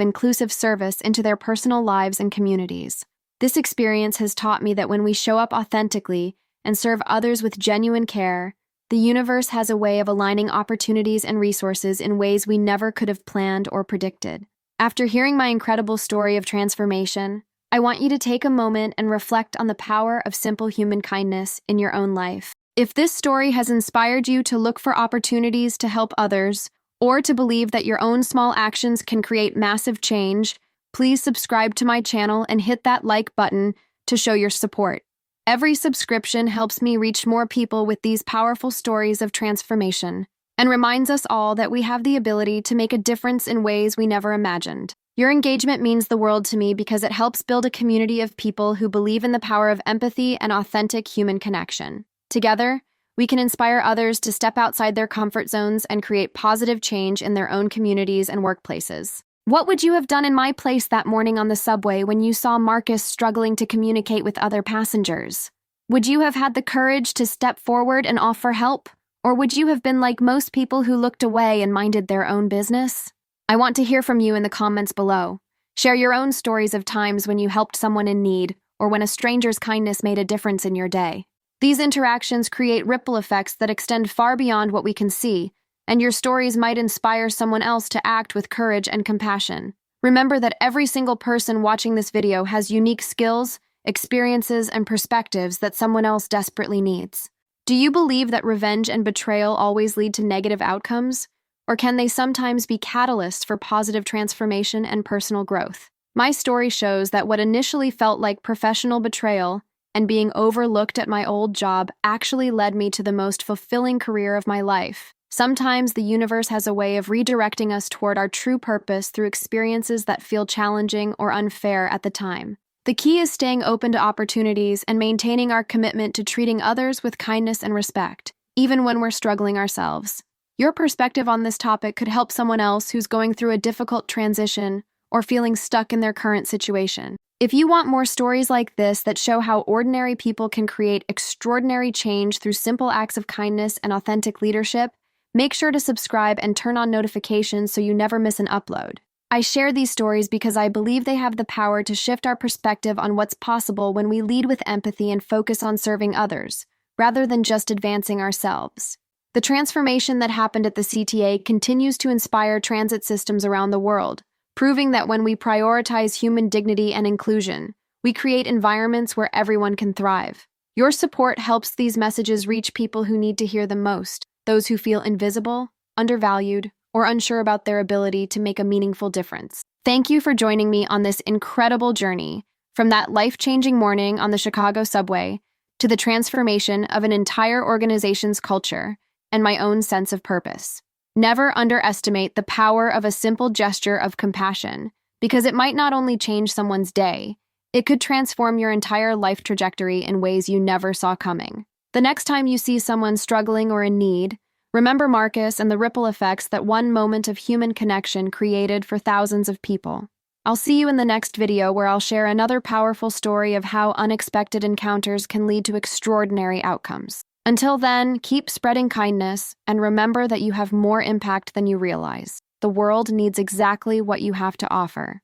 inclusive service into their personal lives and communities. This experience has taught me that when we show up authentically and serve others with genuine care, the universe has a way of aligning opportunities and resources in ways we never could have planned or predicted. After hearing my incredible story of transformation, I want you to take a moment and reflect on the power of simple human kindness in your own life. If this story has inspired you to look for opportunities to help others, or to believe that your own small actions can create massive change, please subscribe to my channel and hit that like button to show your support. Every subscription helps me reach more people with these powerful stories of transformation, and reminds us all that we have the ability to make a difference in ways we never imagined. Your engagement means the world to me because it helps build a community of people who believe in the power of empathy and authentic human connection. Together, we can inspire others to step outside their comfort zones and create positive change in their own communities and workplaces. What would you have done in my place that morning on the subway when you saw Marcus struggling to communicate with other passengers? Would you have had the courage to step forward and offer help? Or would you have been like most people who looked away and minded their own business? I want to hear from you in the comments below. Share your own stories of times when you helped someone in need or when a stranger's kindness made a difference in your day. These interactions create ripple effects that extend far beyond what we can see, and your stories might inspire someone else to act with courage and compassion. Remember that every single person watching this video has unique skills, experiences, and perspectives that someone else desperately needs. Do you believe that revenge and betrayal always lead to negative outcomes? Or can they sometimes be catalysts for positive transformation and personal growth? My story shows that what initially felt like professional betrayal and being overlooked at my old job actually led me to the most fulfilling career of my life. Sometimes the universe has a way of redirecting us toward our true purpose through experiences that feel challenging or unfair at the time. The key is staying open to opportunities and maintaining our commitment to treating others with kindness and respect, even when we're struggling ourselves. Your perspective on this topic could help someone else who's going through a difficult transition or feeling stuck in their current situation. If you want more stories like this that show how ordinary people can create extraordinary change through simple acts of kindness and authentic leadership, make sure to subscribe and turn on notifications so you never miss an upload. I share these stories because I believe they have the power to shift our perspective on what's possible when we lead with empathy and focus on serving others, rather than just advancing ourselves. The transformation that happened at the CTA continues to inspire transit systems around the world, proving that when we prioritize human dignity and inclusion, we create environments where everyone can thrive. Your support helps these messages reach people who need to hear them most, those who feel invisible, undervalued, or unsure about their ability to make a meaningful difference. Thank you for joining me on this incredible journey, from that life-changing morning on the Chicago subway to the transformation of an entire organization's culture and my own sense of purpose. Never underestimate the power of a simple gesture of compassion, because it might not only change someone's day, it could transform your entire life trajectory in ways you never saw coming. The next time you see someone struggling or in need, remember Marcus and the ripple effects that one moment of human connection created for thousands of people. I'll see you in the next video where I'll share another powerful story of how unexpected encounters can lead to extraordinary outcomes. Until then, keep spreading kindness and remember that you have more impact than you realize. The world needs exactly what you have to offer.